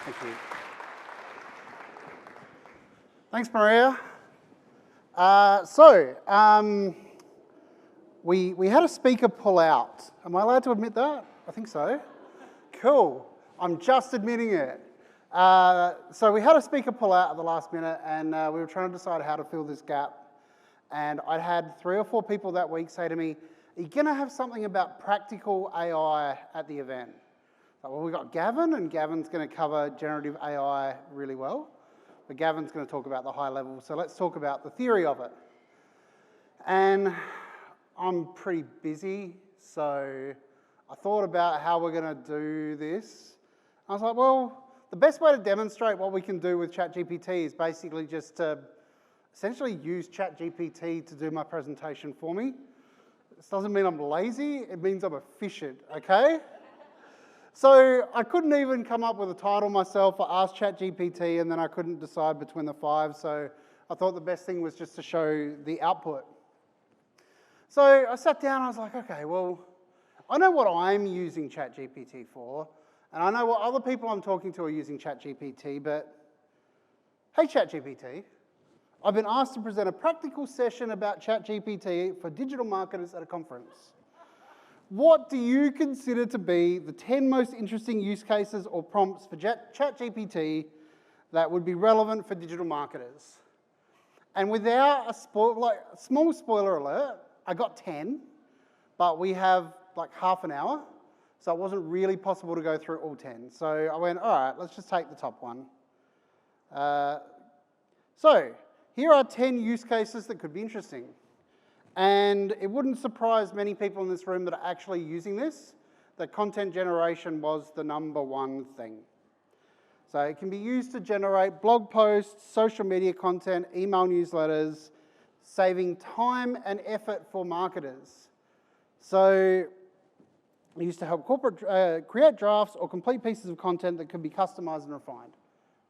Thank you. Thanks, Maria. We had a speaker pull out. Am I allowed to admit that? I think so. Cool. I'm just admitting it. So we had a speaker pull out at the last minute, and we were trying to decide how to fill this gap. And I had 3 or 4 people that week say to me, "Are you going to have something about practical AI at the event?" Well, we've got Gavin, and Gavin's going to cover generative AI really well. But Gavin's going to talk about the high level, so let's talk about the theory of it. And I'm pretty busy, so I thought about how we're going to do this. I was like, well, the best way to demonstrate what we can do with ChatGPT is basically just to essentially use ChatGPT to do my presentation for me. This doesn't mean I'm lazy, it means I'm efficient, okay? So I couldn't even come up with a title myself. I asked ChatGPT and then I couldn't decide between the 5, so I thought the best thing was just to show the output. So I sat down and I was like, okay, well, I know what I'm using ChatGPT for, and I know what other people I'm talking to are using ChatGPT, but hey ChatGPT, I've been asked to present a practical session about ChatGPT for digital marketers at a conference. What do you consider to be the 10 most interesting use cases or prompts for ChatGPT that would be relevant for digital marketers? And without a small spoiler alert, I got 10, but we have like half an hour, so it wasn't really possible to go through all 10. So I went, all right, let's just take the top one. So here are 10 use cases that could be interesting. And it wouldn't surprise many people in this room that are actually using this, that content generation was the #1 thing. So it can be used to generate blog posts, social media content, email newsletters, saving time and effort for marketers. So used to help corporate create drafts or complete pieces of content that can be customized and refined.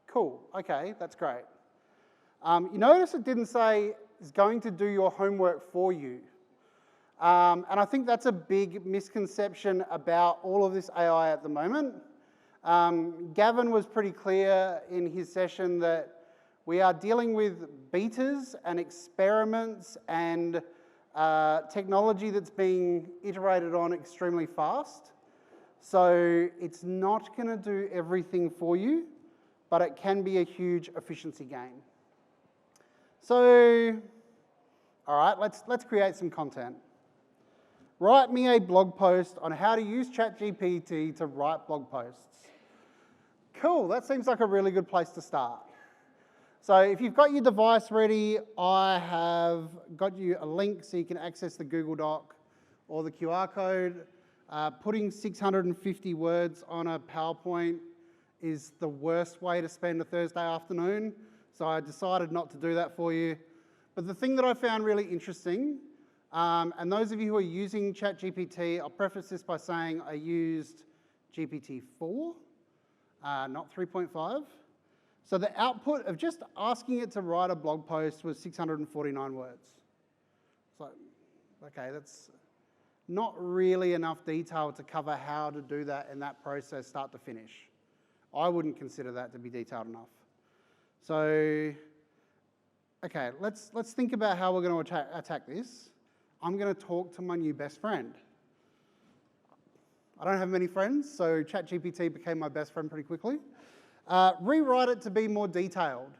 Cool, okay, that's great. You notice it didn't say it's going to do your homework for you. And I think that's a big misconception about all of this AI at the moment. Gavin was pretty clear in his session that we are dealing with betas and experiments and technology that's being iterated on extremely fast. So it's not going to do everything for you, but it can be a huge efficiency gain. So, all right, let's create some content. Write me a blog post on how to use ChatGPT to write blog posts. Cool, that seems like a really good place to start. So if you've got your device ready, I have got you a link so you can access the Google Doc or the QR code. Putting 650 words on a PowerPoint is the worst way to spend a Thursday afternoon, so I decided not to do that for you. But the thing that I found really interesting, and those of you who are using ChatGPT, I'll preface this by saying I used GPT-4, not 3.5. So the output of just asking it to write a blog post was 649 words. So, okay, that's not really enough detail to cover how to do that in that process start to finish. I wouldn't consider that to be detailed enough. So, okay, let's think about how we're going to attack this. I'm going to talk to my new best friend. I don't have many friends, so ChatGPT became my best friend pretty quickly. Rewrite it to be more detailed.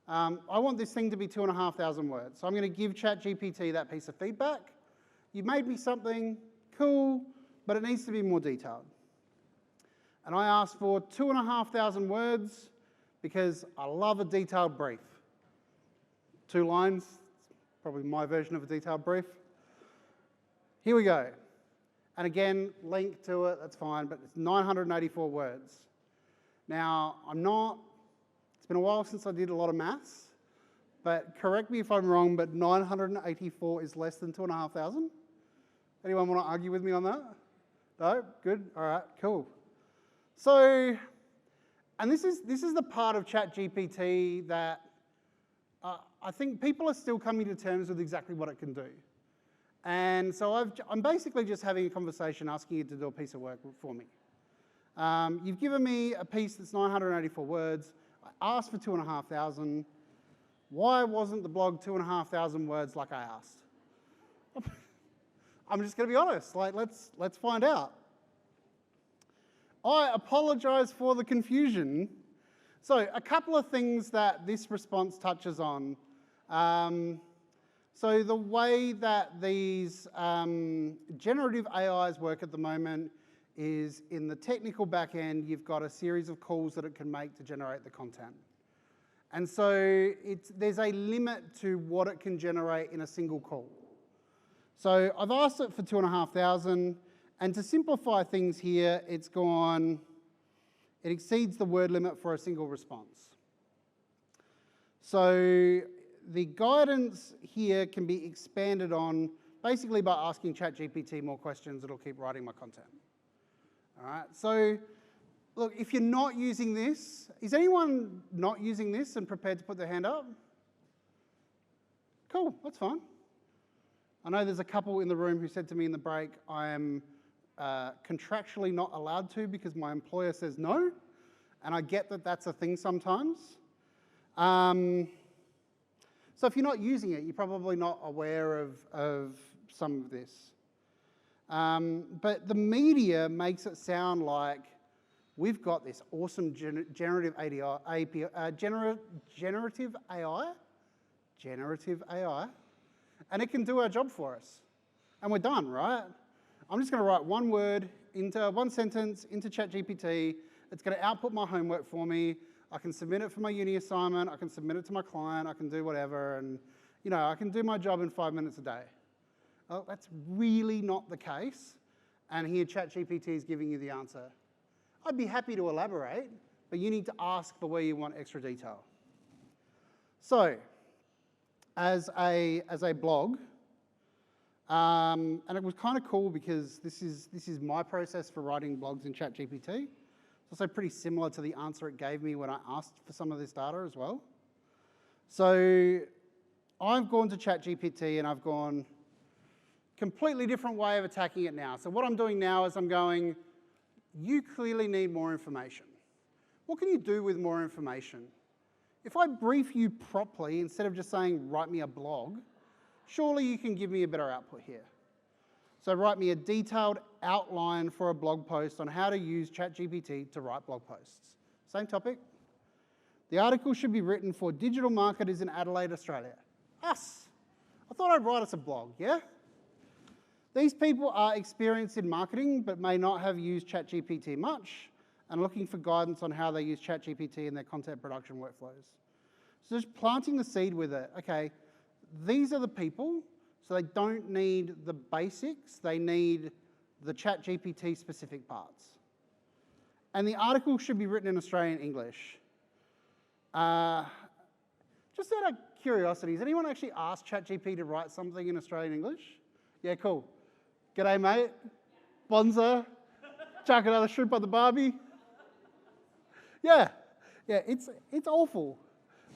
I want this thing to be 2,500 words. So I'm going to give ChatGPT that piece of feedback. You made me something cool, but it needs to be more detailed. And I asked for 2,500 words because I love a detailed brief. 2 lines, probably my version of a detailed brief. Here we go. And again, link to it, that's fine, but it's 984 words. Now, it's been a while since I did a lot of maths, but correct me if I'm wrong, but 984 is less than 2,500? Anyone want to argue with me on that? No? Good? All right, cool. So, and this is the part of ChatGPT that I think people are still coming to terms with exactly what it can do. And so I'm basically just having a conversation asking it to do a piece of work for me. You've given me a piece that's 984 words. I asked for 2,500. Why wasn't the blog 2,500 words like I asked? I'm just going to be honest. Like, let's find out. I apologize for the confusion. So a couple of things that this response touches on. So the way that these generative AIs work at the moment is in the technical back end, you've got a series of calls that it can make to generate the content. And so there's a limit to what it can generate in a single call. So I've asked it for 2,500, and to simplify things here, it exceeds the word limit for a single response. So the guidance here can be expanded on basically by asking ChatGPT more questions. It'll keep writing my content. All right, so look, if you're not using this, is anyone not using this and prepared to put their hand up? Cool, that's fine. I know there's a couple in the room who said to me in the break, I am contractually not allowed to because my employer says no, and I get that that's a thing sometimes. So if you're not using it, you're probably not aware of some of this. But the media makes it sound like we've got this awesome generative AI, and it can do our job for us. And we're done, right? I'm just going to write one sentence into ChatGPT. It's going to output my homework for me. I can submit it for my uni assignment. I can submit it to my client. I can do whatever. And, I can do my job in 5 minutes a day. Well, that's really not the case. And here ChatGPT is giving you the answer. I'd be happy to elaborate, but you need to ask for where you want extra detail. So, as a blog, and it was kind of cool because this is my process for writing blogs in ChatGPT. It's also pretty similar to the answer it gave me when I asked for some of this data as well. So I've gone to ChatGPT and I've gone completely different way of attacking it now. So what I'm doing now is I'm going, you clearly need more information. What can you do with more information? If I brief you properly, instead of just saying, write me a blog, surely you can give me a better output here. So write me a detailed outline for a blog post on how to use ChatGPT to write blog posts. Same topic. The article should be written for digital marketers in Adelaide, Australia. Us. I thought I'd write us a blog, yeah? These people are experienced in marketing but may not have used ChatGPT much and looking for guidance on how they use ChatGPT in their content production workflows. So just planting the seed with it. Okay, these are the people, so they don't need the basics, they need the ChatGPT specific parts. And the article should be written in Australian English. Just out of curiosity, has anyone actually asked ChatGPT to write something in Australian English? Yeah, cool. G'day, mate. Bonza. Chuck another shrimp on the barbie. Yeah, it's awful.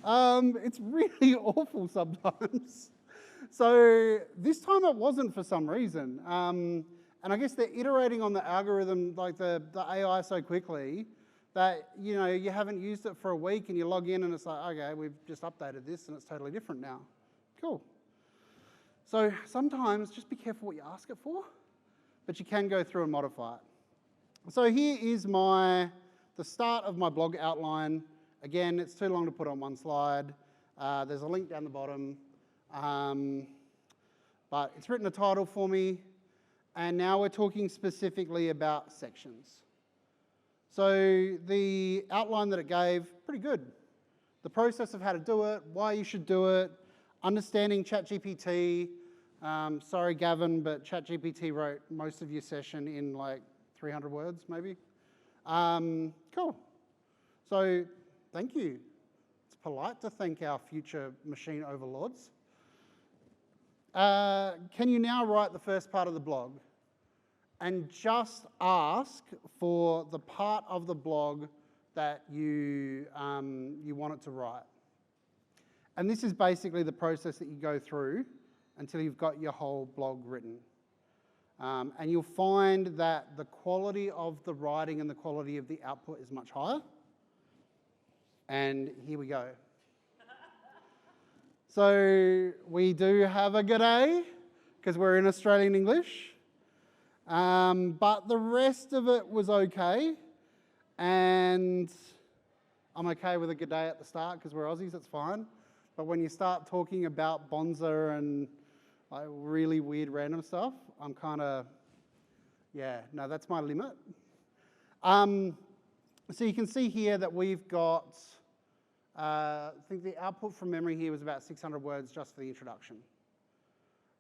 It's really awful sometimes. So this time it wasn't for some reason. And I guess they're iterating on the algorithm, like the AI so quickly that, you haven't used it for a week and you log in and it's like, okay, we've just updated this and it's totally different now. Cool. So sometimes just be careful what you ask it for, but you can go through and modify it. So here is the start of my blog outline. Again, it's too long to put on one slide. There's a link down the bottom. But it's written a title for me, and now we're talking specifically about sections. So the outline that it gave, pretty good. The process of how to do it, why you should do it, understanding ChatGPT. Sorry, Gavin, but ChatGPT wrote most of your session in like 300 words, maybe. Cool. So thank you. It's polite to thank our future machine overlords. Can you now write the first part of the blog? And just ask for the part of the blog that you want it to write. And this is basically the process that you go through until you've got your whole blog written. And you'll find that the quality of the writing and the quality of the output is much higher. And here we go. So we do have a g'day, because we're in Australian English. But the rest of it was okay. And I'm okay with a g'day at the start, because we're Aussies, it's fine. But when you start talking about bonza and like really weird random stuff, I'm kind of, yeah, no, that's my limit. So you can see here that we've got, I think the output from memory here was about 600 words just for the introduction.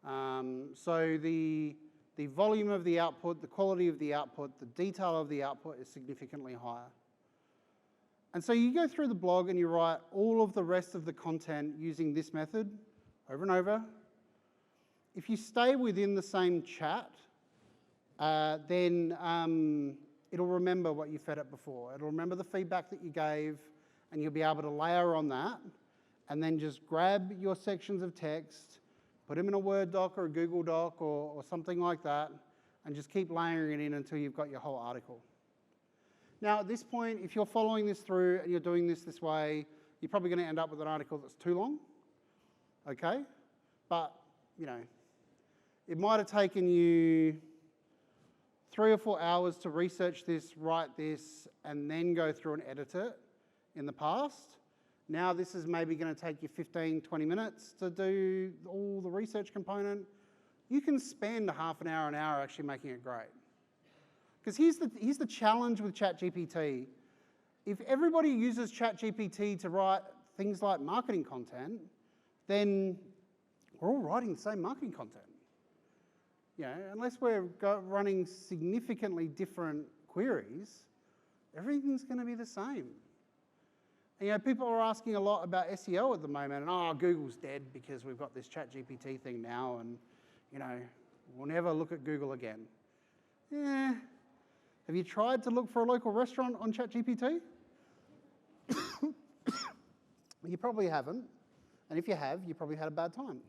So the volume of the output, the quality of the output, the detail of the output is significantly higher. And so you go through the blog and you write all of the rest of the content using this method over and over. If you stay within the same chat, then it'll remember what you fed it before. It'll remember the feedback that you gave, and you'll be able to layer on that, and then just grab your sections of text, put them in a Word doc or a Google doc or something like that, and just keep layering it in until you've got your whole article. Now, at this point, if you're following this through and you're doing this way, you're probably going to end up with an article that's too long, okay? But, you know, it might have taken you 3 or 4 hours to research this, write this, and then go through and edit it in the past. Now this is maybe going to take you 15, 20 minutes to do all the research component. You can spend an hour actually making it great. Because here's the challenge with ChatGPT. If everybody uses ChatGPT to write things like marketing content, then we're all writing the same marketing content. You know, unless we're running significantly different queries, everything's going to be the same. And, you know, people are asking a lot about SEO at the moment, and oh, Google's dead because we've got this ChatGPT thing now, and you know, we'll never look at Google again. Yeah. Have you tried to look for a local restaurant on ChatGPT? You probably haven't, and if you have, you probably had a bad time.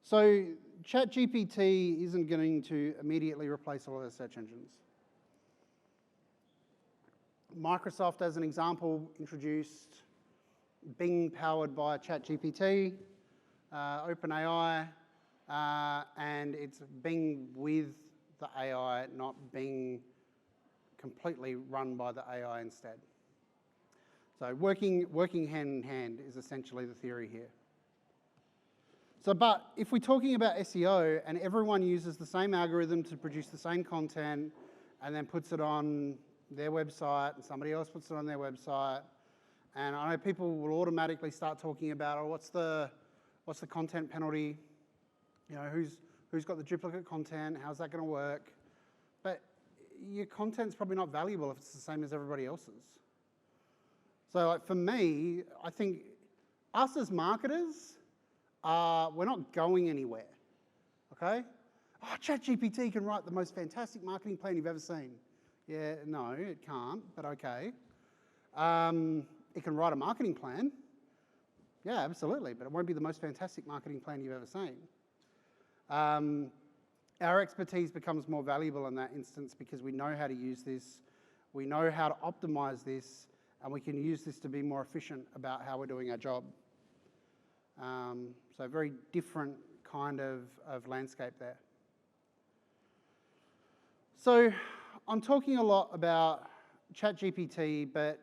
So ChatGPT isn't going to immediately replace all of the search engines. Microsoft, as an example, introduced Bing powered by ChatGPT, OpenAI, and it's Bing with the AI, not Bing completely run by the AI instead. So working hand in hand is essentially the theory here. So, but if we're talking about SEO and everyone uses the same algorithm to produce the same content and then puts it on their website and somebody else puts it on their website, and I know people will automatically start talking about, oh, what's the content penalty? You know, who's got the duplicate content? How's that going to work? But your content's probably not valuable if it's the same as everybody else's. So like for me, I think us as marketers, we're not going anywhere, okay? Oh, ChatGPT can write the most fantastic marketing plan you've ever seen. Yeah, no, it can't, but okay. It can write a marketing plan. Yeah, absolutely, but it won't be the most fantastic marketing plan you've ever seen. Our expertise becomes more valuable in that instance because we know how to use this, we know how to optimize this, and we can use this to be more efficient about how we're doing our job. So very different kind of landscape there. So I'm talking a lot about ChatGPT, but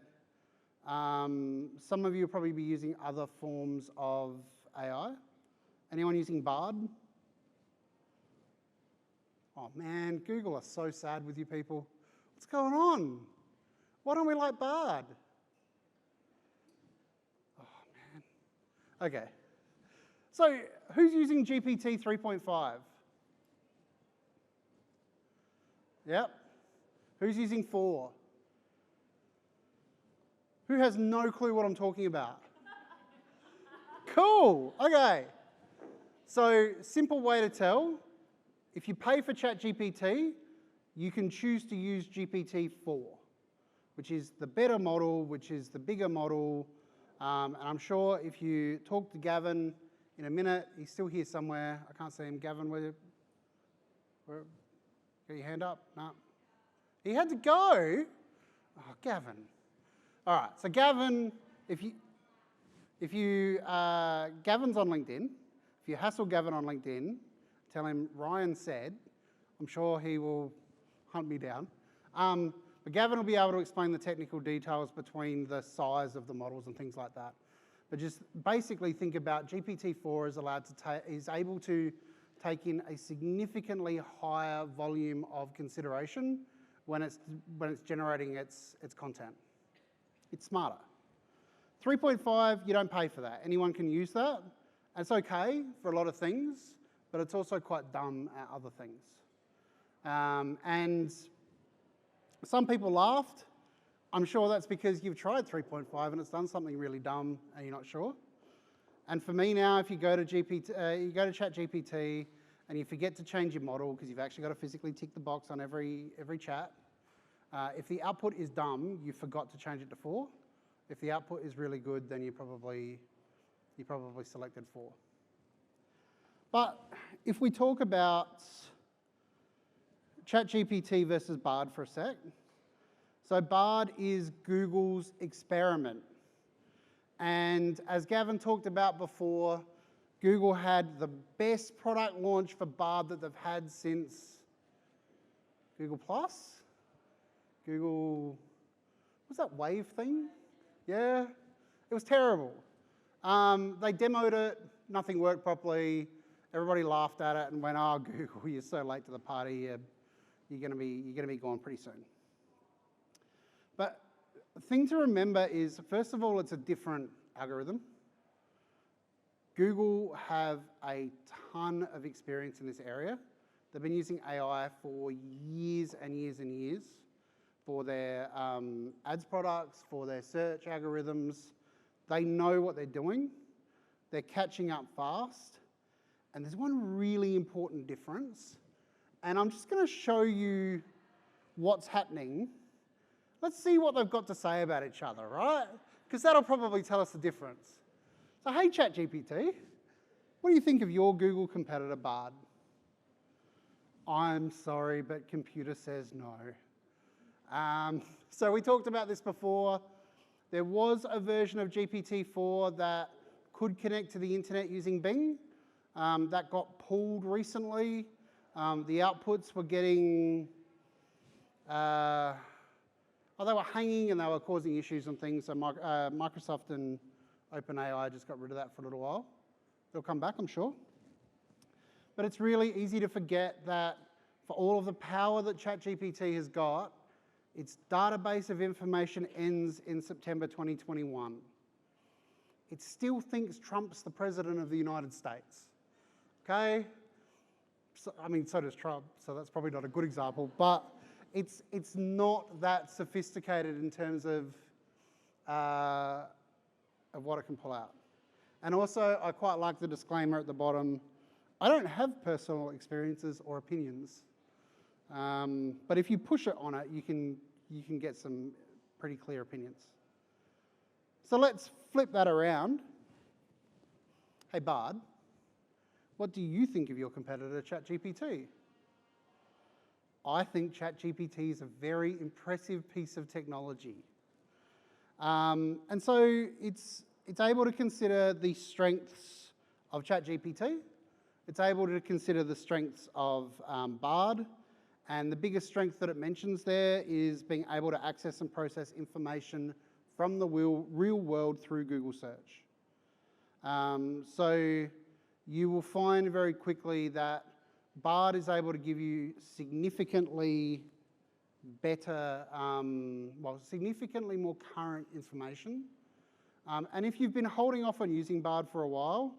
some of you will probably be using other forms of AI. Anyone using Bard? Oh man, Google are so sad with you people. What's going on? Why don't we like Bard? Oh man. Okay. So who's using GPT 3.5? Yep. Who's using 4? Who has no clue what I'm talking about? Cool, okay. So simple way to tell, if you pay for ChatGPT, you can choose to use GPT-4, which is the better model, which is the bigger model, And I'm sure if you talk to Gavin in a minute, he's still here somewhere. I can't see him. Gavin, where got your hand up? No. He had to go? Oh, Gavin. All right, so Gavin, Gavin's on LinkedIn. If you hassle Gavin on LinkedIn, tell him Ryan said, I'm sure he will hunt me down. But Gavin will be able to explain the technical details between the size of the models and things like that. But just basically think about GPT-4 is able to take in a significantly higher volume of consideration when it's generating its content. It's smarter. 3.5, you don't pay for that. Anyone can use that. And it's okay for a lot of things, but it's also quite dumb at other things. And some people laughed. I'm sure that's because you've tried 3.5 and it's done something really dumb and you're not sure. And for me now, if you go to ChatGPT and you forget to change your model because you've actually got to physically tick the box on every chat, if the output is dumb, you forgot to change it to 4. If the output is really good, then you probably selected 4. But if we talk about ChatGPT versus Bard for a sec, so Bard is Google's experiment. And as Gavin talked about before, Google had the best product launch for Bard that they've had since Google Plus? Google, what's that Wave thing? Yeah, it was terrible. They demoed it, nothing worked properly. Everybody laughed at it and went, "Oh, Google, you're so late to the party. You're going to be gone pretty soon." But the thing to remember is, first of all, it's a different algorithm. Google have a ton of experience in this area. They've been using AI for years and years and years for their ads products, for their search algorithms. They know what they're doing. They're catching up fast. And there's one really important difference. And I'm just going to show you what's happening. Let's see what they've got to say about each other, right? Because that'll probably tell us the difference. So, hey, ChatGPT, what do you think of your Google competitor, Bard? I'm sorry, but computer says no. So we talked about this before. There was a version of GPT-4 that could connect to the internet using Bing. That got pulled recently. The outputs were getting, they were hanging and they were causing issues and things. So Microsoft and OpenAI just got rid of that for a little while. They'll come back, I'm sure. But it's really easy to forget that for all of the power that ChatGPT has got, its database of information ends in September 2021. It still thinks Trump's the president of the United States. Okay? So, I mean, so does Trump, so that's probably not a good example, but it's not that sophisticated in terms of what it can pull out. And also, I quite like the disclaimer at the bottom. I don't have personal experiences or opinions, but if you push it on it, you can get some pretty clear opinions. So let's flip that around. Hey, Bard, what do you think of your competitor, ChatGPT? I think ChatGPT is a very impressive piece of technology. And so it's able to consider the strengths of ChatGPT. It's able to consider the strengths of Bard. And the biggest strength that it mentions there is being able to access and process information from the real world through Google search. So you will find very quickly that Bard is able to give you significantly better, significantly more current information. And if you've been holding off on using Bard for a while,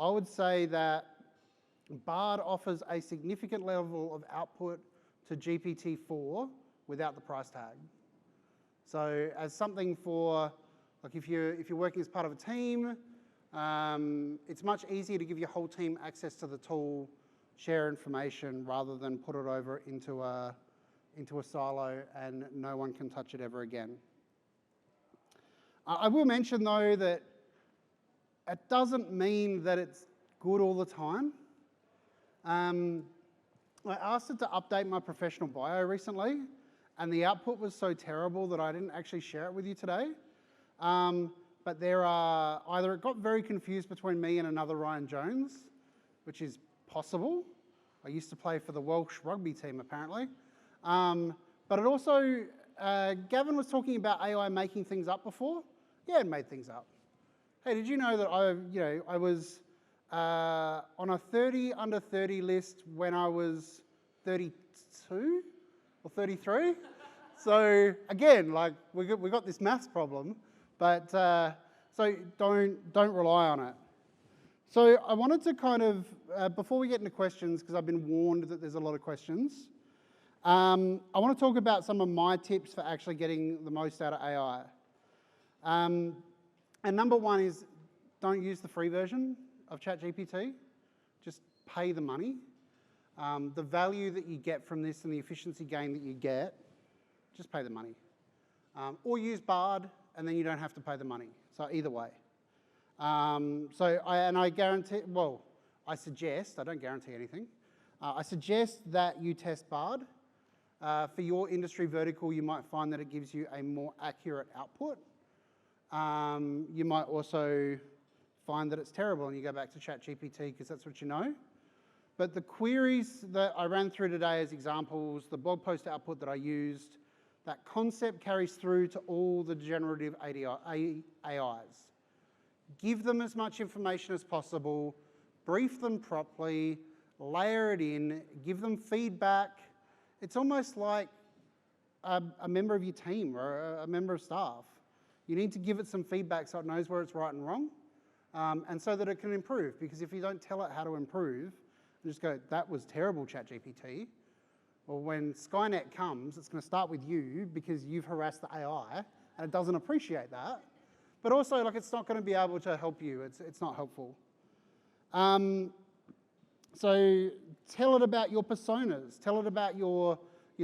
I would say that Bard offers a significant level of output to GPT-4 without the price tag. So as something for, like if you're working as part of a team, it's much easier to give your whole team access to the tool, share information, rather than put it over into a silo and no one can touch it ever again. I will mention though that it doesn't mean that it's good all the time. I asked it to update my professional bio recently, and the output was so terrible that I didn't actually share it with you today. But there are, either it got very confused between me and another Ryan Jones, which is possible. I used to play for the Welsh rugby team apparently. But it also, Gavin was talking about AI making things up before. Yeah, it made things up. Hey, did you know that I was on a 30 under 30 list when I was 32 or 33? So again, like we got this maths problem, but so don't rely on it. So I wanted to kind of, before we get into questions, because I've been warned that there's a lot of questions, I want to talk about some of my tips for actually getting the most out of AI. And number one is don't use the free version of ChatGPT. Just pay the money. The value that you get from this and the efficiency gain that you get, just pay the money. Or use Bard, and then you don't have to pay the money. So either way. I guarantee, well, I suggest, I don't guarantee anything, I suggest that you test Bard. For your industry vertical, you might find that it gives you a more accurate output. You might also find that it's terrible and you go back to ChatGPT because that's what you know. But the queries that I ran through today as examples, the blog post output that I used, that concept carries through to all the generative AIs. Give them as much information as possible, brief them properly, layer it in, give them feedback. It's almost like a member of your team or a member of staff. You need to give it some feedback so it knows where it's right and wrong, and so that it can improve. Because if you don't tell it how to improve, and just go, that was terrible, ChatGPT, well, when Skynet comes, it's going to start with you because you've harassed the AI, and it doesn't appreciate that. But also, like, it's not going to be able to help you. It's not helpful. So tell it about your personas. Tell it about your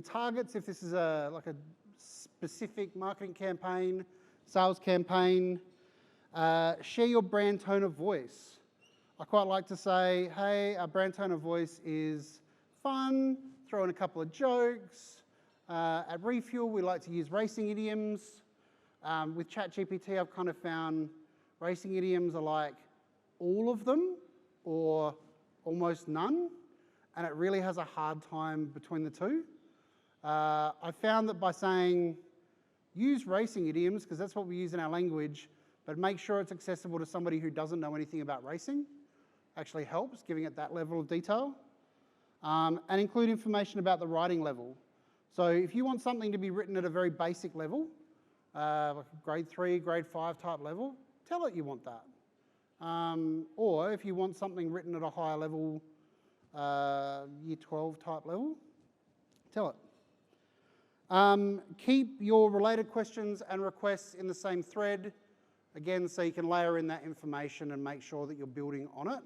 targets. If this is like a specific marketing campaign, sales campaign, share your brand tone of voice. I quite like to say, hey, our brand tone of voice is fun, throw in a couple of jokes. At Refuel, we like to use racing idioms. With ChatGPT, I've kind of found racing idioms are like all of them or almost none, and it really has a hard time between the two. I found that by saying, use racing idioms, because that's what we use in our language, but make sure it's accessible to somebody who doesn't know anything about racing, actually helps, giving it that level of detail. And include information about the writing level. So if you want something to be written at a very basic level, like grade 3, grade 5 type level, tell it you want that. Or if you want something written at a higher level, year 12 type level, tell it. Keep your related questions and requests in the same thread, again, so you can layer in that information and make sure that you're building on it.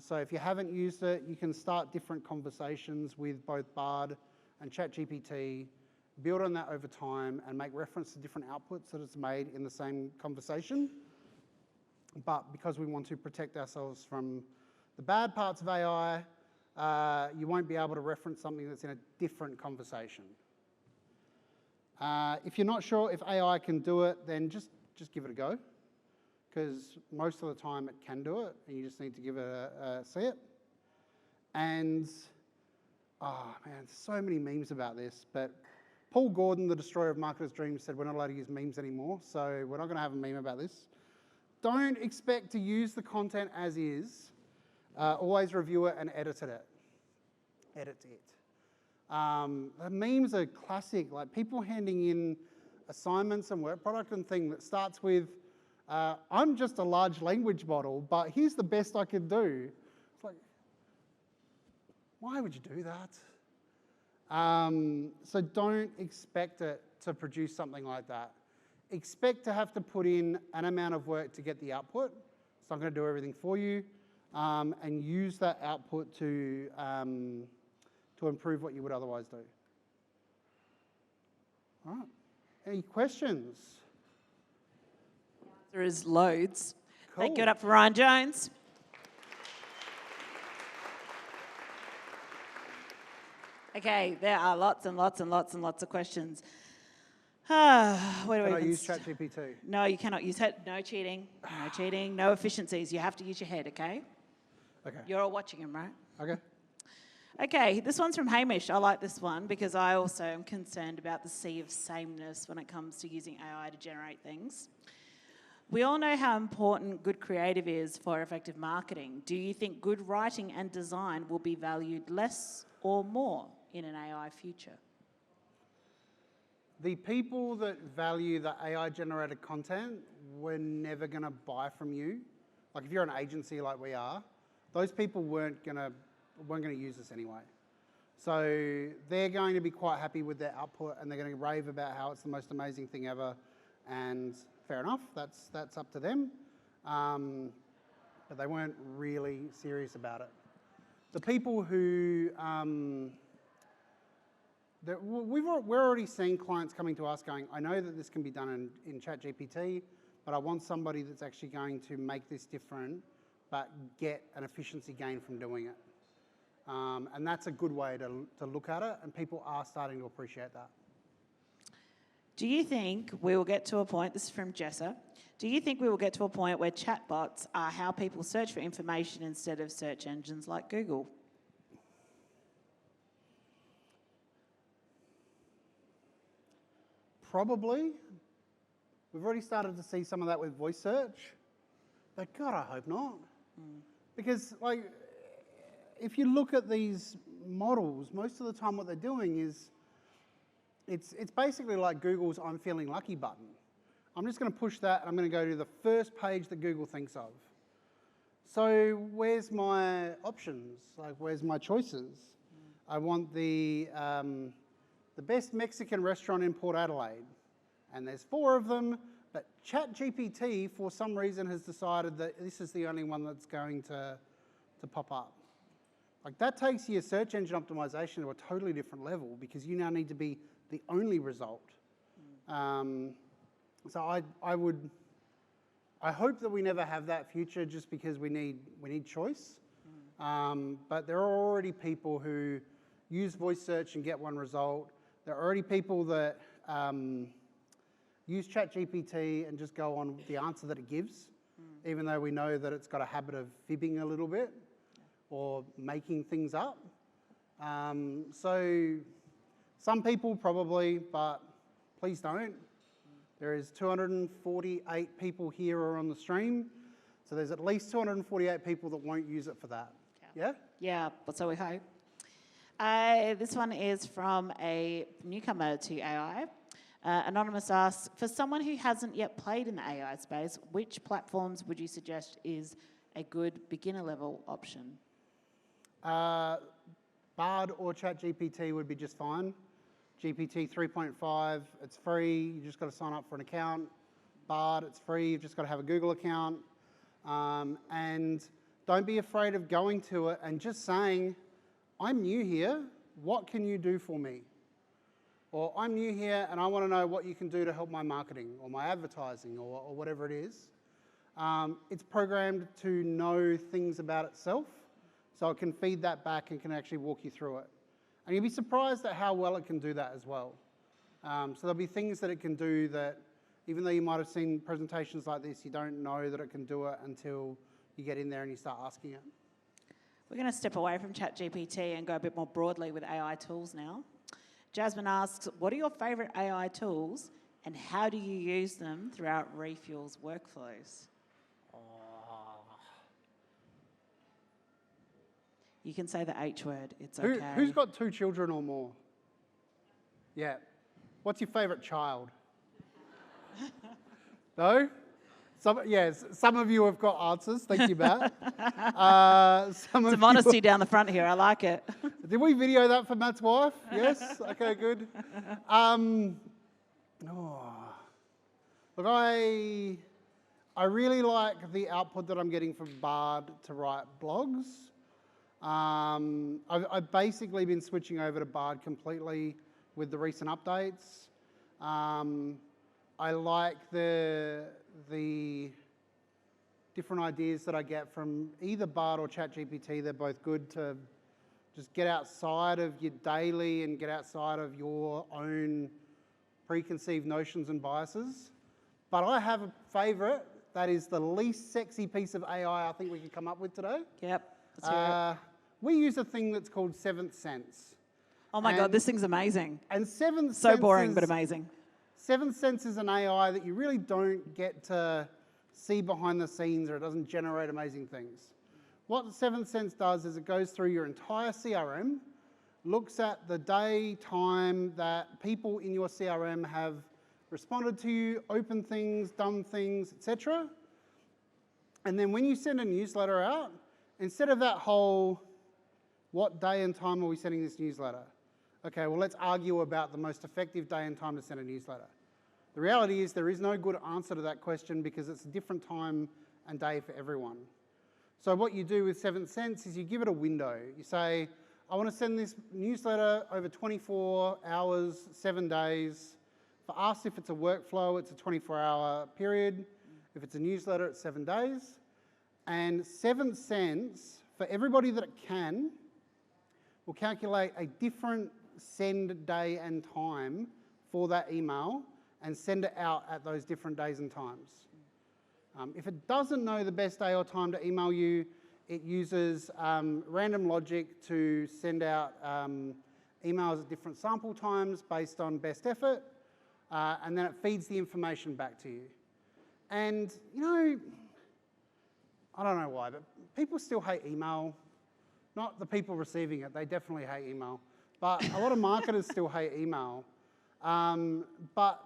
So if you haven't used it, you can start different conversations with both Bard and ChatGPT, build on that over time and make reference to different outputs that it's made in the same conversation. But because we want to protect ourselves from the bad parts of AI, you won't be able to reference something that's in a different conversation. If you're not sure if AI can do it, then just give it a go, because most of the time it can do it, and you just need to give it a see it. And, oh man, there's so many memes about this, but Paul Gordon, the destroyer of marketers' dreams, said we're not allowed to use memes anymore, so we're not going to have a meme about this. Don't expect to use the content as is. Always review it and edit it. Edit it. The memes are classic, like people handing in assignments and work product and thing that starts with, I'm just a large language model, but here's the best I can do. It's like, why would you do that? So don't expect it to produce something like that. Expect to have to put in an amount of work to get the output. It's not going to do everything for you, and use that output to improve what you would otherwise do. All right. Any questions? There is loads. Cool. Thank you up for Ryan Jones. Okay, there are lots and lots and lots and lots of questions. Where do Can we I even use ChatGPT? No, you cannot use it. No cheating. No cheating. No efficiencies. You have to use your head, okay? Okay. You're all watching him, right? Okay. Okay, this one's from Hamish. I like this one because I also am concerned about the sea of sameness when it comes to using AI to generate things. We all know how important good creative is for effective marketing. Do you think good writing and design will be valued less or more in an AI future? The people that value the AI-generated content were never going to buy from you. Like if you're an agency like we are, those people weren't going to use this anyway. So they're going to be quite happy with their output, and they're going to rave about how it's the most amazing thing ever. And fair enough, that's up to them. But they weren't really serious about it. The people who we're already seeing clients coming to us going, I know that this can be done in ChatGPT, but I want somebody that's actually going to make this different, but get an efficiency gain from doing it. And that's a good way to look at it, and people are starting to appreciate that. Do you think we will get to a point, this is from Jessa, do you think we will get to a point where chatbots are how people search for information instead of search engines like Google? Probably. We've already started to see some of that with voice search, but God, I hope not. Because like, if you look at these models, most of the time what they're doing is, it's basically like Google's I'm feeling lucky button. I'm just going to push that and I'm going to go to the first page that Google thinks of. So where's my options? Like, where's my choices? I want the best Mexican restaurant in Port Adelaide, and there's 4 of them, but ChatGPT for some reason has decided that this is the only one that's going to pop up. Like, that takes your search engine optimization to a totally different level, because you now need to be the only result. So I hope that we never have that future, just because we need choice. But there are already people who use voice search and get one result. There are already people that use ChatGPT and just go on the answer that it gives, even though we know that it's got a habit of fibbing a little bit or making things up. So some people probably, but please don't. There is 248 people here or on the stream, so there's at least 248 people that won't use it for that. Yeah? Yeah, but so we hope. This one is from a newcomer to AI. Anonymous asks, for someone who hasn't yet played in the AI space, which platforms would you suggest is a good beginner level option? Bard or ChatGPT would be just fine. GPT 3.5, it's free, you just got to sign up for an account. Bard, it's free, you've just got to have a Google account. And don't be afraid of going to it and just saying, I'm new here, what can you do for me? Or I'm new here and I want to know what you can do to help my marketing or my advertising or whatever it is. It's programmed to know things about itself, so it can feed that back and can actually walk you through it. And you'll be surprised at how well it can do that as well. So there'll be things that it can do that, even though you might have seen presentations like this, you don't know that it can do it until you get in there and you start asking it. We're going to step away from ChatGPT and go a bit more broadly with AI tools now. Jasmine asks, what are your favourite AI tools and how do you use them throughout Refuel's workflows? You can say the H word, it's okay. Who's got 2 children or more? Yeah. What's your favourite child? No? Some of you have got answers. Thank you, Matt. Some honesty down the front here. I like it. Did we video that for Matt's wife? Yes? Okay, good. Look, I really like the output that I'm getting from Bard to write blogs. I've basically been switching over to Bard completely with the recent updates. I like the different ideas that I get from either Bard or ChatGPT. They're both good to just get outside of your daily and get outside of your own preconceived notions and biases. But I have a favourite that is the least sexy piece of AI I think we could come up with today. Yep. Let's hear it. We use a thing that's called Seventh Sense. Oh my God, this thing's amazing. And Seventh So Sense boring, is, but amazing. Seventh Sense is an AI that you really don't get to see behind the scenes, or it doesn't generate amazing things. What Seventh Sense does is it goes through your entire CRM, looks at the day, time that people in your CRM have responded to you, opened things, done things, etc. And then when you send a newsletter out, instead of that whole, what day and time are we sending this newsletter? Okay, well, let's argue about the most effective day and time to send a newsletter. The reality is there is no good answer to that question because it's a different time and day for everyone. So what you do with Seventh Sense is you give it a window. You say, I want to send this newsletter over 24 hours, 7 days. For us, if it's a workflow, it's a 24-hour period. If it's a newsletter, it's 7 days. And Seventh Sense, for everybody that it can, will calculate a different send day and time for that email and send it out at those different days and times. If it doesn't know the best day or time to email you, it uses random logic to send out emails at different sample times based on best effort, and then it feeds the information back to you. And, you know, I don't know why, but people still hate email. Not the people receiving it, they definitely hate email. But a lot of marketers still hate email. But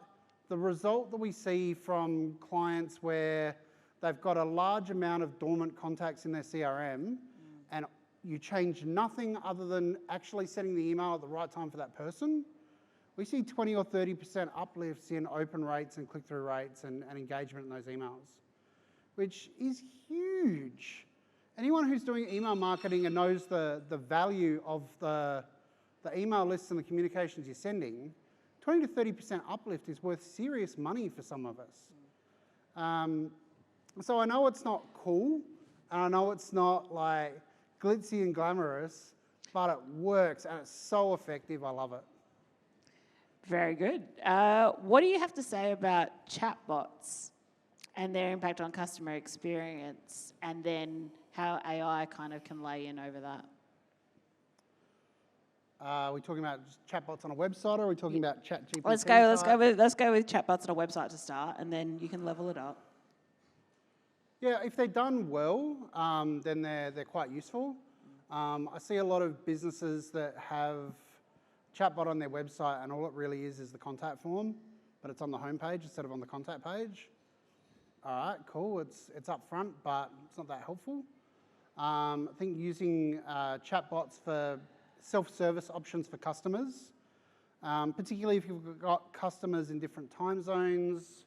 the result that we see from clients where they've got a large amount of dormant contacts in their CRM and you change nothing other than actually sending the email at the right time for that person, we see 20 or 30% uplifts in open rates and click-through rates and engagement in those emails, which is huge. Anyone who's doing email marketing and knows the value of the email lists and the communications you're sending, 20 to 30% uplift is worth serious money for some of us. So I know it's not cool, and I know it's not like glitzy and glamorous, but it works and it's so effective. I love it. Very good. What do you have to say about chatbots and their impact on customer experience, and then how AI kind of can lay in over that? Are we talking about chatbots on a website, or are we talking about ChatGPT? Let's go with chatbots on a website to start, and then you can level it up. Yeah, if they're done well, then they're quite useful. I see a lot of businesses that have chatbot on their website, and all it really is the contact form, but it's on the homepage instead of on the contact page. All right, cool. It's up front, but it's not that helpful. I think using chatbots for self-service options for customers, particularly if you've got customers in different time zones,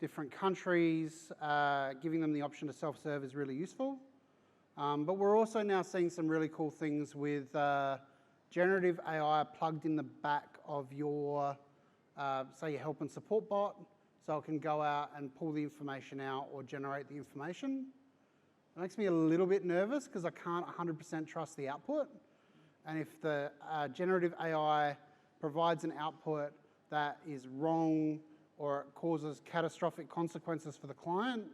different countries, giving them the option to self-serve is really useful. But we're also now seeing some really cool things with generative AI plugged in the back of your, say, your help and support bot, so it can go out and pull the information out or generate the information. It makes me a little bit nervous because I can't 100% trust the output. And if the generative AI provides an output that is wrong or it causes catastrophic consequences for the client,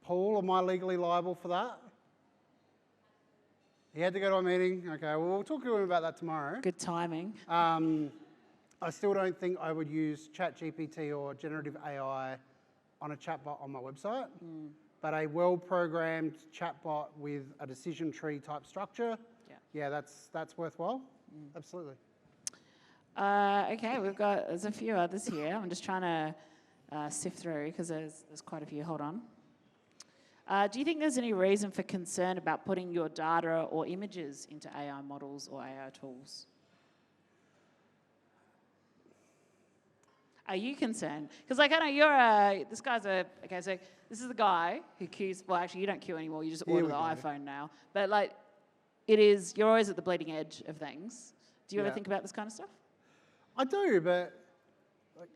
Paul, am I legally liable for that? He had to go to a meeting. Okay, well, we'll talk to him about that tomorrow. Good timing. I still don't think I would use ChatGPT or generative AI on a chatbot on my website, but a well-programmed chatbot with a decision tree type structure, yeah, that's worthwhile. Absolutely. Okay, there's a few others here. I'm just trying to sift through because there's quite a few. Hold on. Do you think there's any reason for concern about putting your data or images into AI models or AI tools? Are you concerned? Because like I know so this is the guy who queues, well actually you don't queue anymore, you just order the iPhone now. But like you're always at the bleeding edge of things. Do you ever think about this kind of stuff? I do, but like,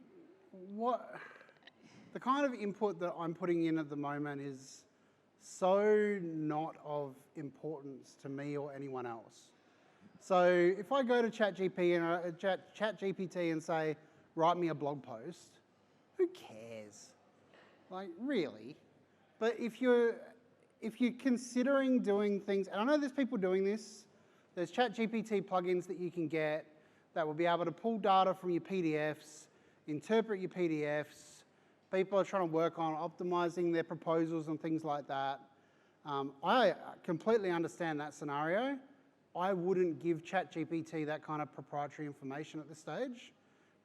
the kind of input that I'm putting in at the moment is so not of importance to me or anyone else. So if I go to ChatGPT and say, write me a blog post, who cares? Like, really? But if you're considering doing things, and I know there's people doing this, there's ChatGPT plugins that you can get that will be able to pull data from your PDFs, interpret your PDFs. People are trying to work on optimizing their proposals and things like that. I completely understand that scenario. I wouldn't give ChatGPT that kind of proprietary information at this stage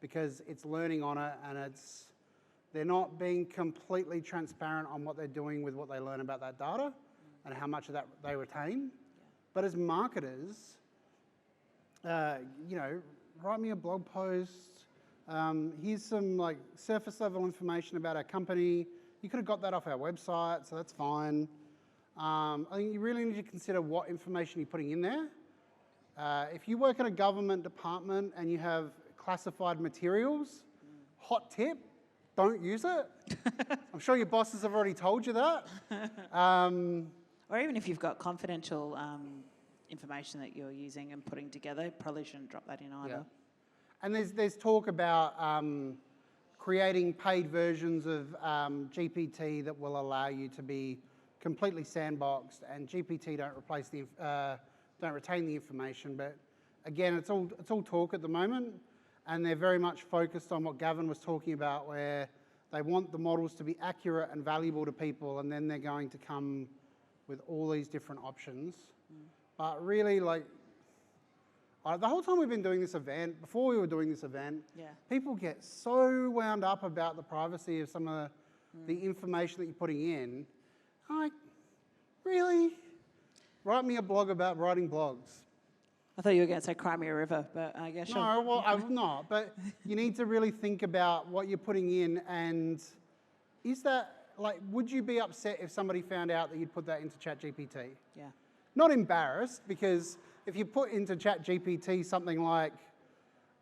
because it's learning on it and they're not being completely transparent on what they're doing with what they learn about that data and how much of that they retain. Yeah. But as marketers, write me a blog post. Here's some like surface level information about our company. You could have got that off our website, so that's fine. I think you really need to consider what information you're putting in there. If you work in a government department and you have classified materials, hot tip, don't use it. I'm sure your bosses have already told you that. Or even if you've got confidential information that you're using and putting together, probably shouldn't drop that in either. Yeah. And there's talk about creating paid versions of GPT that will allow you to be completely sandboxed, and GPT don't retain the information. But again, it's all talk at the moment, and they're very much focused on what Gavin was talking about, where they want the models to be accurate and valuable to people, and then they're going to come with all these different options. But really, like, the whole time we've been doing this event, before we were doing this event, people get so wound up about the privacy of some of the information that you're putting in. I'm like, really? Write me a blog about writing blogs. I thought you were going to say cry me a river, but I guess No, well, I'm not. But you need to really think about what you're putting in, and is that, like, would you be upset if somebody found out that you'd put that into ChatGPT? Yeah. Not embarrassed, because if you put into ChatGPT something like,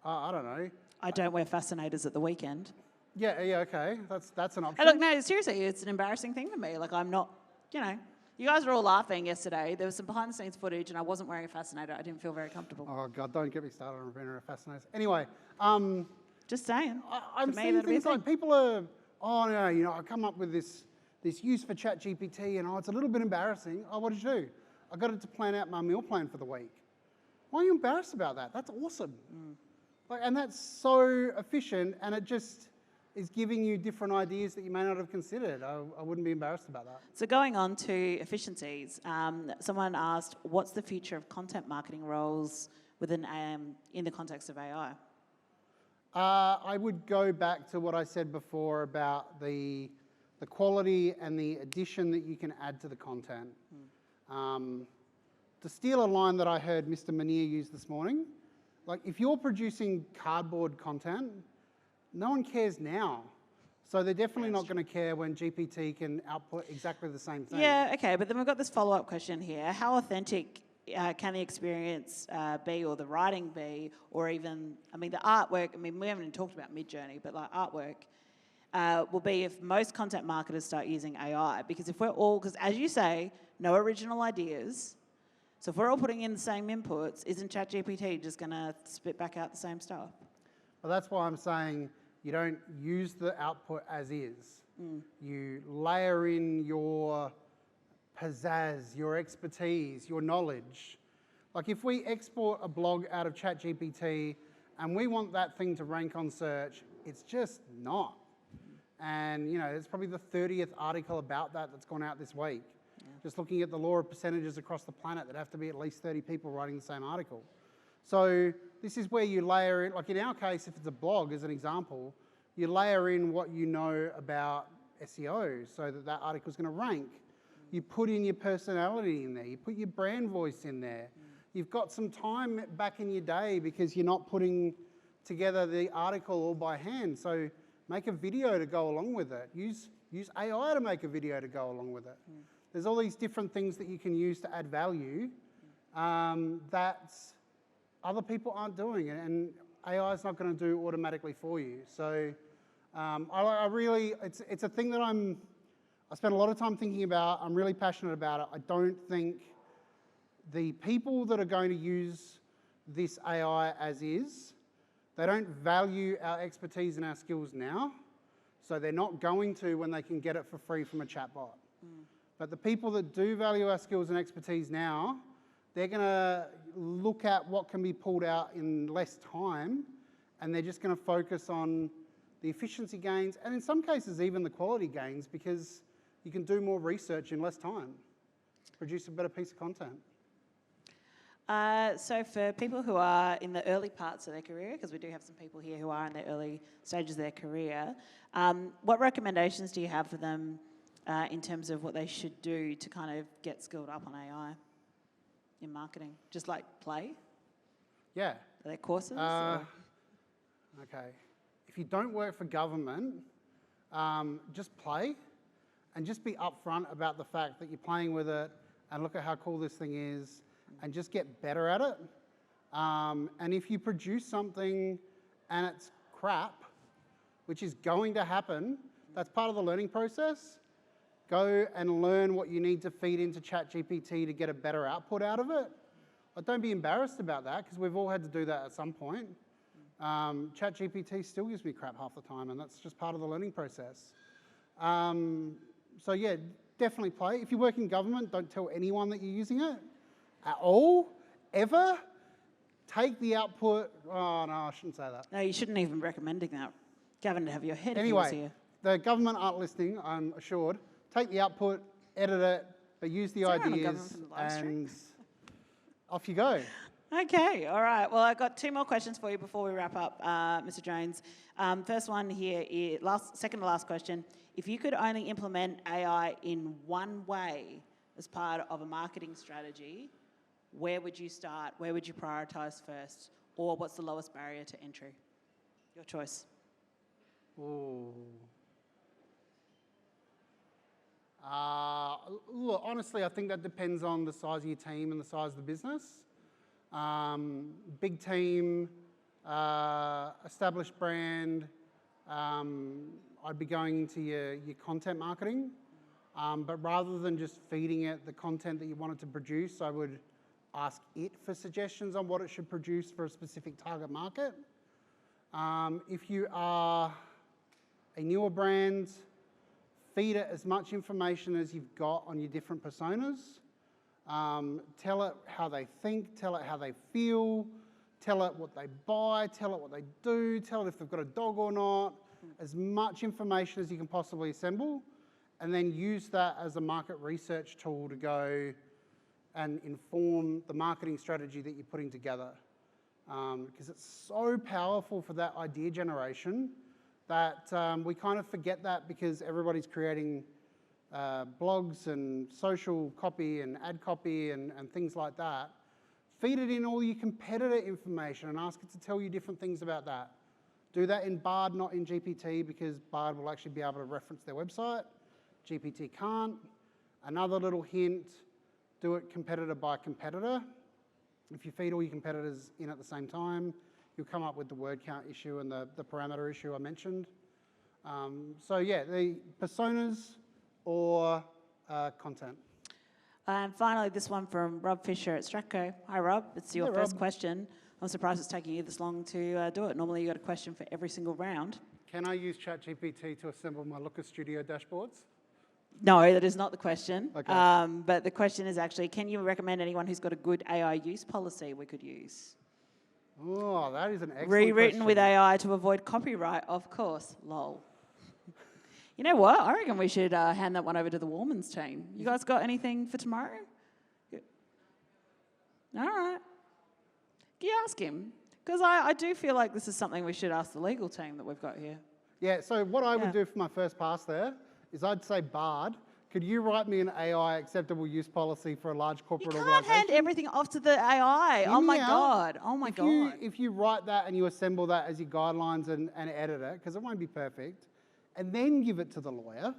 I don't know. I don't wear fascinators at the weekend. Yeah, okay, that's an option. Hey, look, no, seriously, it's an embarrassing thing for me. Like, I'm not, you guys were all laughing yesterday. There was some behind-the-scenes footage, and I wasn't wearing a fascinator. I didn't feel very comfortable. Oh, God, don't get me started on wearing a fascinator. Anyway. Just saying. I'm seeing things like people are, I come up with this use for ChatGPT, and it's a little bit embarrassing. Oh, what did you do? I got it to plan out my meal plan for the week. Why are you embarrassed about that? That's awesome. And that's so efficient, and it just is giving you different ideas that you may not have considered. I wouldn't be embarrassed about that. So going on to efficiencies, someone asked, what's the future of content marketing roles within in the context of AI? I would go back to what I said before about the quality and the addition that you can add to the content. To steal a line that I heard Mr. Manier use this morning, like, if you're producing cardboard content, no one cares now. So they're definitely not going to care when GPT can output exactly the same thing. Yeah, okay, but then we've got this follow-up question here. How authentic can the experience be, or the writing be, or even, the artwork? We haven't even talked about Midjourney, but like artwork will be if most content marketers start using AI. Because because as you say, no original ideas. So if we're all putting in the same inputs, isn't ChatGPT just going to spit back out the same stuff? Well, that's why I'm saying you don't use the output as is. You layer in your pizzazz, your expertise, your knowledge. Like, if we export a blog out of ChatGPT and we want that thing to rank on search, it's just not. And, it's probably the 30th article about that's gone out this week. Just looking at the law of percentages across the planet, that have to be at least 30 people writing the same article. So this is where you layer in, like in our case, if it's a blog as an example, you layer in what you know about SEO so that article is going to rank. You put in your personality in there. You put your brand voice in there. You've got some time back in your day because you're not putting together the article all by hand. So make a video to go along with it. Use AI to make a video to go along with it. There's all these different things that you can use to add value that other people aren't doing, and AI is not going to do automatically for you. So I really, it's a thing that I spend a lot of time thinking about. I'm really passionate about it. I don't think the people that are going to use this AI as is, they don't value our expertise and our skills now, so they're not going to when they can get it for free from a chatbot. But the people that do value our skills and expertise now, they're going to look at what can be pulled out in less time, and they're just going to focus on the efficiency gains, and in some cases even the quality gains, because you can do more research in less time, produce a better piece of content. So for people who are in the early parts of their career, because we do have some people here who are in the early stages of their career, what recommendations do you have for them in terms of what they should do to kind of get skilled up on AI in marketing? Just like play? Yeah. Are there courses? Okay. If you don't work for government, just play and just be upfront about the fact that you're playing with it and look at how cool this thing is and just get better at it. And if you produce something and it's crap, which is going to happen, that's part of the learning process. Go and learn what you need to feed into ChatGPT to get a better output out of it. But don't be embarrassed about that, because we've all had to do that at some point. ChatGPT still gives me crap half the time, and that's just part of the learning process. So yeah, definitely play. If you work in government, don't tell anyone that you're using it at all, ever. Take the output. Oh no, I shouldn't say that. No, you shouldn't even be recommending that. Gavin, to have your head Anyway, if he was here. the government aren't listening, I'm assured. Take the output, edit it, but use the ideas, and off you go. Okay, all right. Well, I've got two more questions for you before we wrap up, Mr. Jones. First one here is, second to last question. If you could only implement AI in one way as part of a marketing strategy, where would you start? Where would you prioritise first? Or what's the lowest barrier to entry? Your choice. Ooh. Look, honestly, I think that depends on the size of your team and the size of the business. Big team, established brand, I'd be going into your content marketing. But rather than just feeding it the content that you want it to produce, I would ask it for suggestions on what it should produce for a specific target market. If you are a newer brand, feed it as much information as you've got on your different personas. Tell it how they think, tell it how they feel, tell it what they buy, tell it what they do, tell it if they've got a dog or not. As much information as you can possibly assemble, and then use that as a market research tool to go and inform the marketing strategy that you're putting together. Because it's so powerful for that idea generation that we kind of forget that because everybody's creating blogs and social copy and ad copy and things like that. Feed it in all your competitor information and ask it to tell you different things about that. Do that in Bard, not in GPT, because Bard will actually be able to reference their website. GPT can't. Another little hint, do it competitor by competitor. If you feed all your competitors in at the same time, you'll come up with the word count issue and the parameter issue I mentioned. So yeah, the personas or content. And finally, this one from Rob Fisher at Stratco. Hi, Rob. It's your first question. I'm surprised it's taking you this long to do it. Normally, you got a question for every single round. Can I use ChatGPT to assemble my Looker Studio dashboards? No, that is not the question. Okay. But the question is actually, can you recommend anyone who's got a good AI use policy we could use? Oh, that is an excellent Rewritten question. with AI to avoid copyright, of course. Lol. You know what? I reckon we should hand that one over to the Warmans team. You guys got anything for tomorrow? Yeah. All right. Can you ask him? Because I do feel like this is something we should ask the legal team that we've got here. Yeah, so what I would do for my first pass there is I'd say, Bard, could you write me an AI acceptable use policy for a large corporate organisation? You can't hand everything off to the AI. Oh my God. Oh my God. If you write that and you assemble that as your guidelines and edit it, because it won't be perfect, and then give it to the lawyer,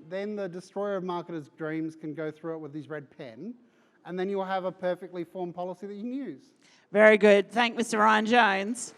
then the destroyer of marketers' dreams can go through it with his red pen, and then you'll have a perfectly formed policy that you can use. Very good. Thank Mr. Ryan Jones.